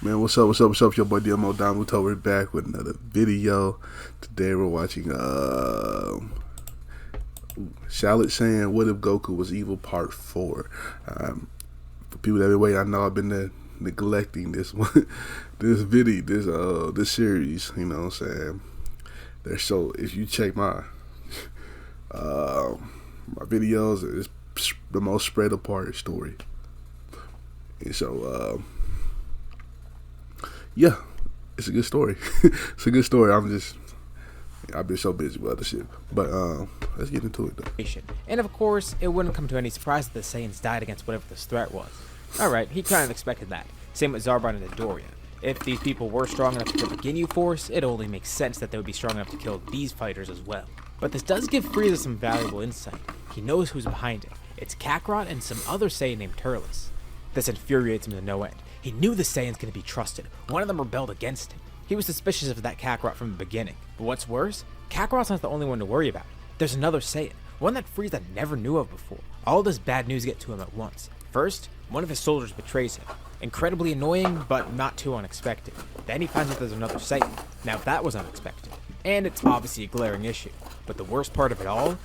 Man, what's up, what's up, what's up? Your boy Domuto. We're back with another video. Today we're watching Shallot saying "What if Goku was evil?" Part 4. For people that have been waiting, I know I've been neglecting this one, this video, this series. You know what I'm saying? So if you check my my videos, it's the most spread apart story. And so yeah, it's a good story. It's a good story. I've been so busy with other shit. But let's get into it though. And of course, it wouldn't come to any surprise that the Saiyans died against whatever this threat was. Alright, he kind of expected that. Same with Zarbon and Dodoria. If these people were strong enough to kill the Ginyu Force, it only makes sense that they would be strong enough to kill these fighters as well. But this does give Frieza some valuable insight. He knows who's behind it. It's Kakarot and some other Saiyan named Turles. This infuriates him to no end. He knew the Saiyans couldn't be trusted. One of them rebelled against him. He was suspicious of that Kakarot from the beginning. But what's worse, Kakarot's not the only one to worry about. There's another Saiyan, one that Frieza never knew of before. All this bad news get to him at once. First, one of his soldiers betrays him. Incredibly annoying, but not too unexpected. Then he finds out there's another Saiyan. Now that was unexpected. And it's obviously a glaring issue. But the worst part of it all,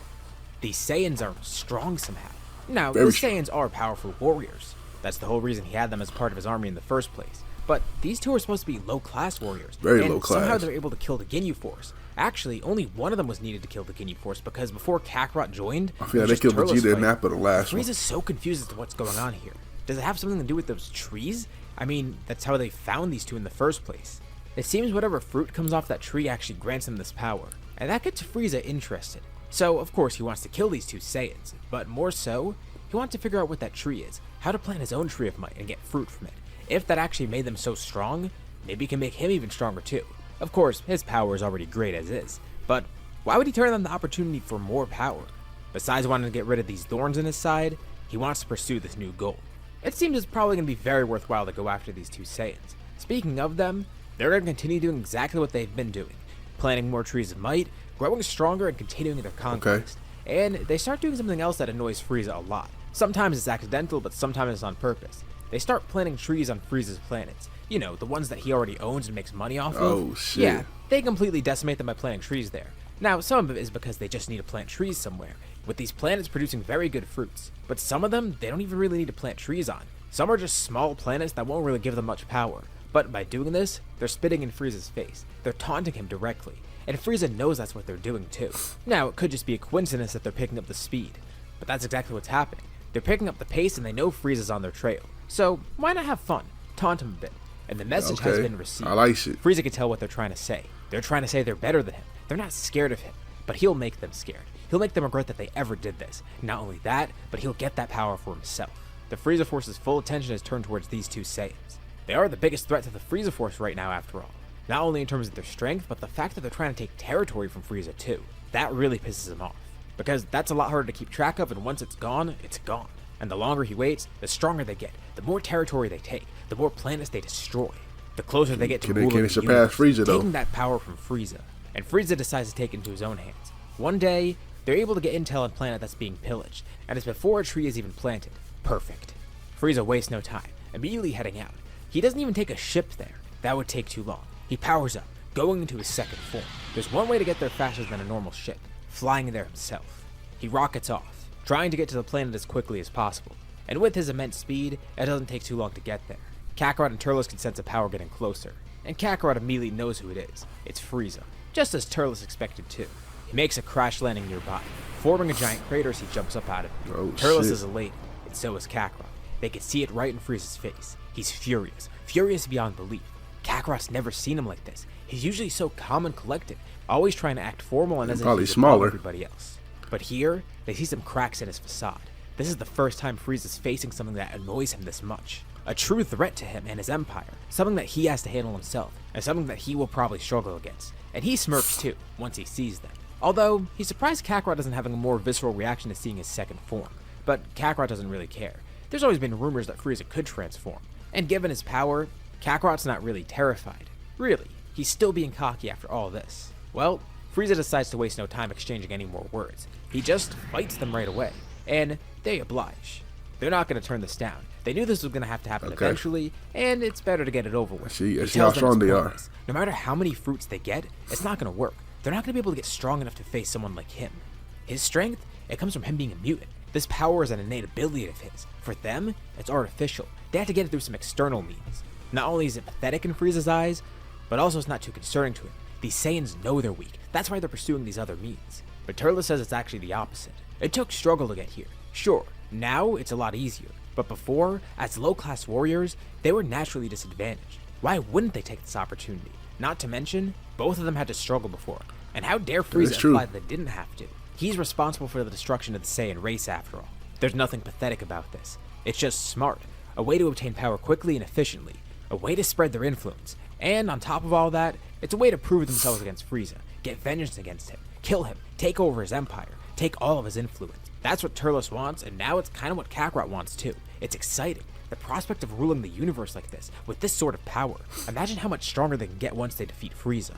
these Saiyans are strong somehow. Now, the Saiyans are powerful warriors. That's the whole reason he had them as part of his army in the first place. But these two are supposed to be low-class warriors. Very low class. Somehow they're able to kill the Ginyu Force. Actually, only one of them was needed to kill the Ginyu Force because before Kakarot joined, I feel like they killed Vegeta and Nappa the last one. Frieza's so confused as to what's going on here. Does it have something to do with those trees? I mean, that's how they found these two in the first place. It seems whatever fruit comes off that tree actually grants him this power. And that gets Frieza interested. So, of course, he wants to kill these two Saiyans. But more so, he wants to figure out what that tree is, how to plant his own tree of might and get fruit from it. If that actually made them so strong, maybe it can make him even stronger too. Of course, his power is already great as is, but why would he turn down the opportunity for more power? Besides wanting to get rid of these thorns in his side, he wants to pursue this new goal. It seems it's probably going to be very worthwhile to go after these two Saiyans. Speaking of them, they're going to continue doing exactly what they've been doing, planting more trees of might, growing stronger, and continuing their conquest. Okay. And they start doing something else that annoys Frieza a lot. Sometimes it's accidental, but sometimes it's on purpose. They start planting trees on Frieza's planets. You know, the ones that he already owns and makes money off of. Oh, shit. Yeah, they completely decimate them by planting trees there. Now, some of it is because they just need to plant trees somewhere, with these planets producing very good fruits. But some of them, they don't even really need to plant trees on. Some are just small planets that won't really give them much power. But by doing this, they're spitting in Frieza's face. They're taunting him directly. And Frieza knows that's what they're doing too. Now, it could just be a coincidence that they're picking up the speed. But that's exactly what's happening. They're picking up the pace and they know Frieza's on their trail. So, why not have fun? Taunt him a bit. And the message has been received. I like it. Frieza can tell what they're trying to say. They're trying to say they're better than him. They're not scared of him. But he'll make them scared. He'll make them regret that they ever did this. Not only that, but he'll get that power for himself. The Frieza Force's full attention is turned towards these two Saiyans. They are the biggest threat to the Frieza Force right now after all. Not only in terms of their strength, but the fact that they're trying to take territory from Frieza too. That really pisses him off. Because that's a lot harder to keep track of, and once it's gone, it's gone. And the longer he waits, the stronger they get, the more territory they take, the more planets they destroy, the closer they get to ruling the universe, taking that power from Frieza. And Frieza decides to take it into his own hands. One day, they're able to get intel on a planet that's being pillaged, and it's before a tree is even planted. Perfect. Frieza wastes no time, immediately heading out. He doesn't even take a ship there. That would take too long. He powers up, going into his second form. There's one way to get there faster than a normal ship, flying there himself. He rockets off, trying to get to the planet as quickly as possible. And with his immense speed, it doesn't take too long to get there. Kakarot and Turles can sense the power getting closer, and Kakarot immediately knows who it is. It's Frieza, just as Turles expected too. He makes a crash landing nearby, forming a giant crater as he jumps up out of it. Turles is elated, and so is Kakarot. They can see it right in Frieza's face. He's furious, furious beyond belief. Kakarot's never seen him like this. He's usually so calm and collected, always trying to act formal and as if he's above everybody else. But here, they see some cracks in his facade. This is the first time Frieza's facing something that annoys him this much. A true threat to him and his empire, something that he has to handle himself, and something that he will probably struggle against. And he smirks too, once he sees them. Although, he's surprised Kakarot isn't having a more visceral reaction to seeing his second form. But Kakarot doesn't really care. There's always been rumors that Frieza could transform. And given his power, Kakarot's not really terrified. Really, he's still being cocky after all this. Well, Frieza decides to waste no time exchanging any more words. He just fights them right away, and they oblige. They're not going to turn this down. They knew this was going to happen eventually, and it's better to get it over with. I see how strong they are. No matter how many fruits they get, it's not going to work. They're not going to be able to get strong enough to face someone like him. His strength, it comes from him being a mutant. This power is an innate ability of his. For them, it's artificial. They have to get it through some external means. Not only is it pathetic in Frieza's eyes, but also it's not too concerning to him. These Saiyans know they're weak. That's why they're pursuing these other means. But Turles says it's actually the opposite. It took struggle to get here. Sure, now it's a lot easier. But before, as low-class warriors, they were naturally disadvantaged. Why wouldn't they take this opportunity? Not to mention, both of them had to struggle before. And how dare Frieza imply that they didn't have to? He's responsible for the destruction of the Saiyan race after all. There's nothing pathetic about this. It's just smart. A way to obtain power quickly and efficiently. A way to spread their influence. And on top of all that, it's a way to prove themselves against Frieza. Get vengeance against him. Kill him. Take over his empire. Take all of his influence. That's what Turles wants, and now it's kind of what Kakarot wants too. It's exciting. The prospect of ruling the universe like this, with this sort of power. Imagine how much stronger they can get once they defeat Frieza.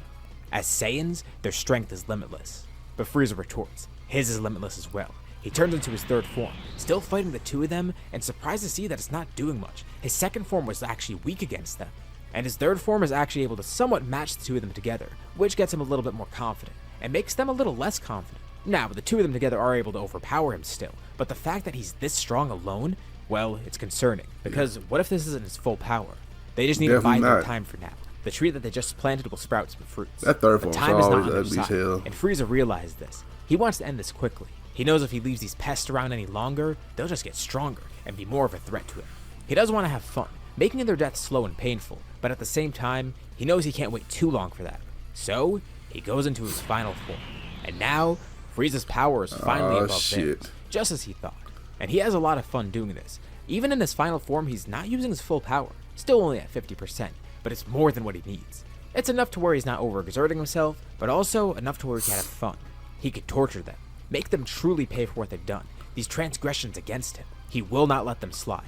As Saiyans, their strength is limitless. But Frieza retorts, his is limitless as well. He turns into his third form, still fighting the two of them, and surprised to see that it's not doing much. His second form was actually weak against them. And his third form is actually able to somewhat match the two of them together, which gets him a little bit more confident, and makes them a little less confident. Now, the two of them together are able to overpower him still, but the fact that he's this strong alone, well, it's concerning, because what if this isn't his full power? They just need to bide their time for now. The tree that they just planted will sprout some fruits. That third form is always ugly as hell. And Frieza realized this. He wants to end this quickly. He knows if he leaves these pests around any longer, they'll just get stronger and be more of a threat to him. He does want to have fun, making their death slow and painful, but at the same time, he knows he can't wait too long for that. So, he goes into his final form. And now, Frieza's power is finally above theirs, just as he thought. And he has a lot of fun doing this. Even in his final form, he's not using his full power, still only at 50%, but it's more than what he needs. It's enough to where he's not overexerting himself, but also enough to where he can have fun. He could torture them, make them truly pay for what they've done, these transgressions against him. He will not let them slide.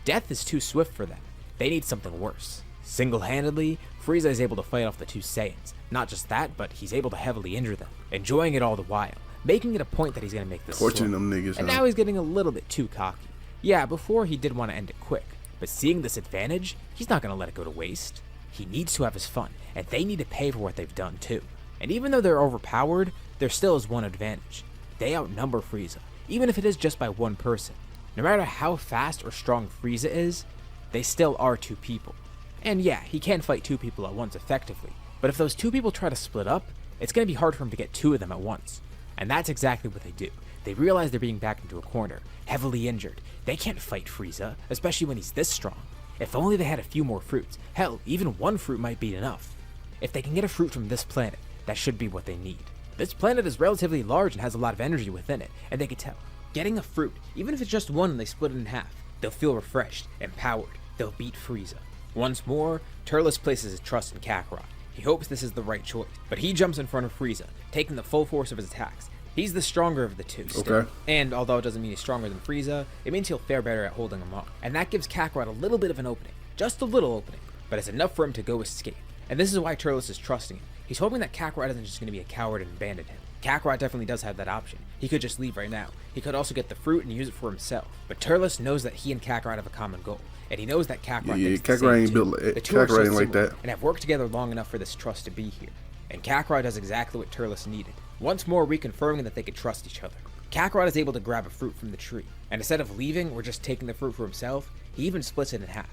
Death is too swift for them. They need something worse. Single-handedly, Frieza is able to fight off the two Saiyans. Not just that, but he's able to heavily injure them, enjoying it all the while, making it a point that he's going to make this torturing them niggas. And now he's getting a little bit too cocky. Yeah, before he did want to end it quick, but seeing this advantage, he's not going to let it go to waste. He needs to have his fun, and they need to pay for what they've done too. And even though they're overpowered, there still is one advantage. They outnumber Frieza, even if it is just by one person. No matter how fast or strong Frieza is, they still are two people. And yeah, he can fight two people at once effectively, but if those two people try to split up, it's going to be hard for him to get two of them at once. And that's exactly what they do. They realize they're being backed into a corner, heavily injured. They can't fight Frieza, especially when he's this strong. If only they had a few more fruits. Hell, even one fruit might be enough. If they can get a fruit from this planet, that should be what they need. This planet is relatively large and has a lot of energy within it, and they can tell. Getting a fruit, even if it's just one and they split it in half, they'll feel refreshed, empowered. They'll beat Frieza. Once more, Turles places his trust in Kakarot. He hopes this is the right choice, but he jumps in front of Frieza, taking the full force of his attacks. He's the stronger of the two still. Okay. And although it doesn't mean he's stronger than Frieza, it means he'll fare better at holding him off. And that gives Kakarot a little bit of an opening. Just a little opening. But it's enough for him to go escape. And this is why Turles is trusting him. He's hoping that Kakarot isn't just going to be a coward and abandon him. Kakarot definitely does have that option. He could just leave right now. He could also get the fruit and use it for himself. But Turles knows that he and Kakarot have a common goal. And he knows that Kakarot thinks the Kakarot same ain't too. built The two are so Kakarot ain't like similar that. and have worked together long enough for this trust to be here. And Kakarot does exactly what Turles needed. Once more reconfirming that they could trust each other. Kakarot is able to grab a fruit from the tree, and instead of leaving or just taking the fruit for himself, he even splits it in half,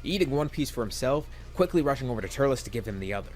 eating one piece for himself, quickly rushing over to Turles to give him the other.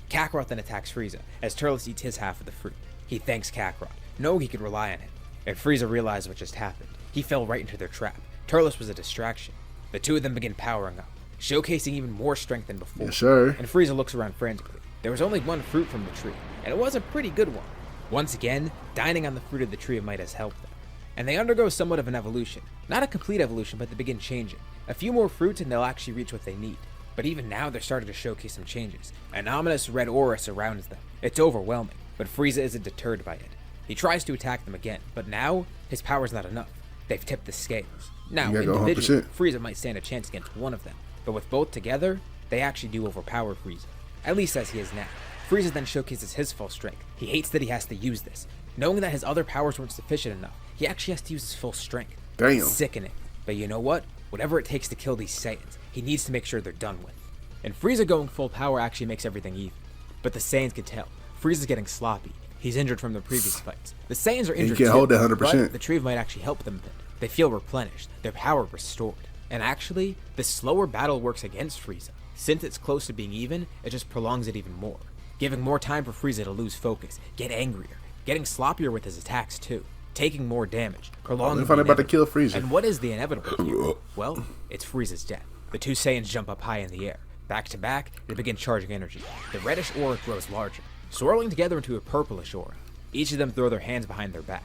Kakarot then attacks Frieza, as Turles eats his half of the fruit. He thanks Kakarot, knowing he could rely on him, and Frieza realized what just happened. He fell right into their trap. Turles was a distraction. The two of them begin powering up, showcasing even more strength than before. Yes, sir. And Frieza looks around frantically. There was only one fruit from the tree, and it was a pretty good one. Once again, dining on the fruit of the tree of might has helped them. And they undergo somewhat of an evolution. Not a complete evolution, but they begin changing. A few more fruits and they'll actually reach what they need. But even now, they're starting to showcase some changes. An ominous red aura surrounds them. It's overwhelming, but Frieza isn't deterred by it. He tries to attack them again, but now, his power's not enough. They've tipped the scales. Now, individually, Frieza might stand a chance against one of them, but with both together, they actually do overpower Frieza. At least as he is now. Frieza then showcases his full strength. He hates that he has to use this. Knowing that his other powers weren't sufficient enough, he actually has to use his full strength. Damn. It's sickening. But you know what? Whatever it takes to kill these Saiyans, he needs to make sure they're done with. And Frieza going full power actually makes everything even. But the Saiyans can tell. Frieza's getting sloppy. He's injured from the previous fights. The Saiyans are injured too. He can't hold that 100%. But the tree might actually help them a bit. They feel replenished, their power restored. And actually, the slower battle works against Frieza. Since it's close to being even, it just prolongs it even more, giving more time for Frieza to lose focus, get angrier, getting sloppier with his attacks too, taking more damage, prolonging the about to kill Frieza. And what is the inevitable here? Well, it's Frieza's death. The two Saiyans jump up high in the air. Back to back, they begin charging energy. The reddish aura grows larger, swirling together into a purplish aura. Each of them throw their hands behind their back,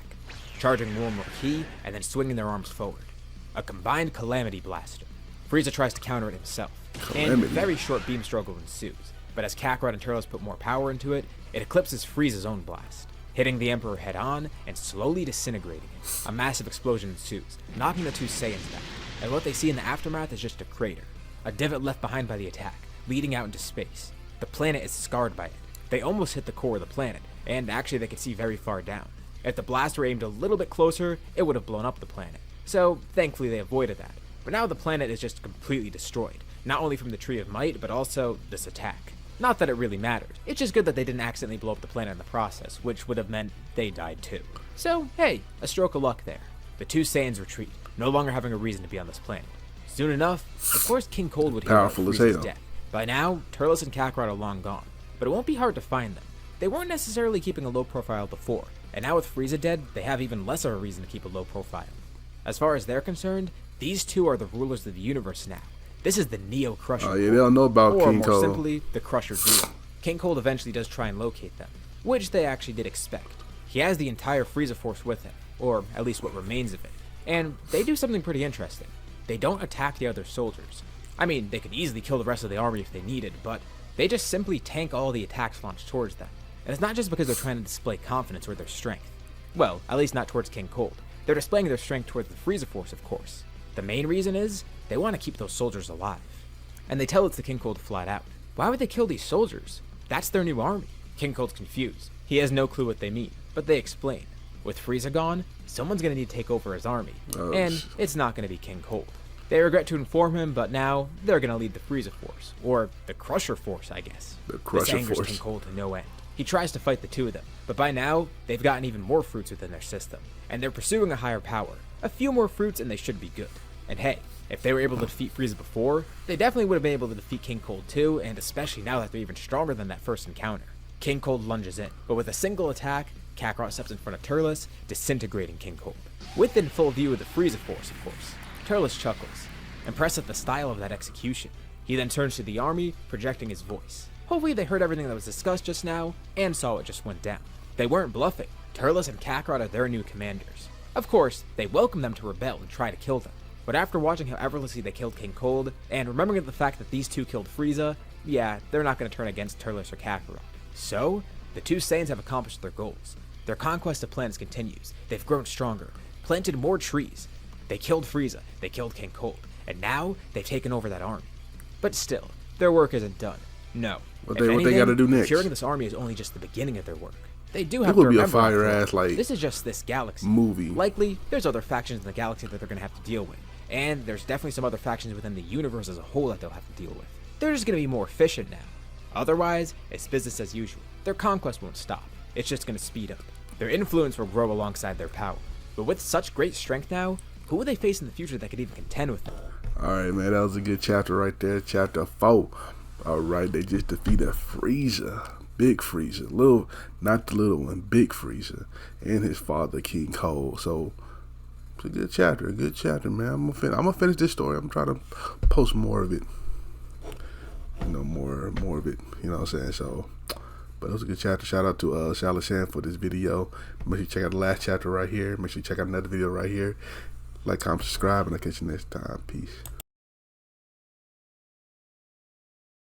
charging more and more ki, and then swinging their arms forward. A combined Calamity Blaster. Frieza tries to counter it himself, and a very short beam struggle ensues. But as Kakarot and Turles put more power into it, it eclipses Frieza's own blast, hitting the Emperor head-on and slowly disintegrating him. A massive explosion ensues, knocking the two Saiyans back, and what they see in the aftermath is just a crater, a divot left behind by the attack, leading out into space. The planet is scarred by it. They almost hit the core of the planet, and actually they could see very far down. If the blaster aimed a little bit closer, it would have blown up the planet. So, thankfully they avoided that. But now the planet is just completely destroyed, not only from the Tree of Might, but also this attack. Not that it really mattered. It's just good that they didn't accidentally blow up the planet in the process, which would have meant they died too. So, hey, a stroke of luck there. The two Saiyans retreat, no longer having a reason to be on this planet. Soon enough, of course King Cold would hear about Frieza's death. By now, Turles and Kakarot are long gone, but it won't be hard to find them. They weren't necessarily keeping a low profile before, and now with Frieza dead, they have even less of a reason to keep a low profile. As far as they're concerned, these two are the rulers of the universe now. This is the Neo Crusher. Oh yeah, they don't know about King Cold. Or more simply, the Crusher Duo. King Cold eventually does try and locate them, which they actually did expect. He has the entire Frieza force with him, or at least what remains of it. And they do something pretty interesting. They don't attack the other soldiers. I mean, they could easily kill the rest of the army if they needed, but they just simply tank all the attacks launched towards them. And it's not just because they're trying to display confidence or their strength. Well, at least not towards King Cold. They're displaying their strength towards the Frieza force, of course. The main reason is, they want to keep those soldiers alive. And they tell it to King Cold flat out. Why would they kill these soldiers? That's their new army. King Cold's confused. He has no clue what they mean, but they explain. With Frieza gone, someone's going to need to take over his army, and it's not going to be King Cold. They regret to inform him, but now they're going to lead the Frieza force, or the Crusher force, I guess. The Crusher this angers force. King Cold to no end. He tries to fight the two of them, but by now, they've gotten even more fruits within their system, and they're pursuing a higher power. A few more fruits and they should be good. And hey, if they were able to defeat Frieza before, they definitely would have been able to defeat King Cold too, and especially now that they're even stronger than that first encounter. King Cold lunges in, but with a single attack, Kakarot steps in front of Turles, disintegrating King Cold. Within full view of the Frieza force, of course. Turles chuckles, impressed at the style of that execution. He then turns to the army, projecting his voice. Hopefully they heard everything that was discussed just now, and saw what just went down. They weren't bluffing. Turles and Kakarot are their new commanders. Of course, they welcome them to rebel and try to kill them. But after watching how effortlessly they killed King Cold, and remembering the fact that these two killed Frieza, yeah, they're not going to turn against Turles or Kakarot. So, the two Saiyans have accomplished their goals. Their conquest of planets continues. They've grown stronger, planted more trees. They killed Frieza, they killed King Cold, and now they've taken over that army. But still, their work isn't done. No. What they got to do next? Curing this army is only just the beginning of their work. They do have to to remember be a fire ass like this is just this galaxy movie. Likely, there's other factions in the galaxy that they're going to have to deal with, and there's definitely some other factions within the universe as a whole that they'll have to deal with. They're just going to be more efficient now. Otherwise, it's business as usual. Their conquest won't stop. It's just going to speed up. Their influence will grow alongside their power. But with such great strength now, who will they face in the future that could even contend with them? Alright, man, that was a good chapter right there. Chapter 4. Alright, they just defeated Frieza. Big Frieza. Not the little one, Big Frieza. And his father, King Cold. So, it's a good chapter, man. I'm gonna finish this story. I'm trying to post more of it. You know, more of it. You know what I'm saying? So, but it was a good chapter. Shout out to Saiyan for this video. Make sure you check out the last chapter right here. Make sure you check out another video right here. Like, comment, subscribe, and I'll catch you next time. Peace.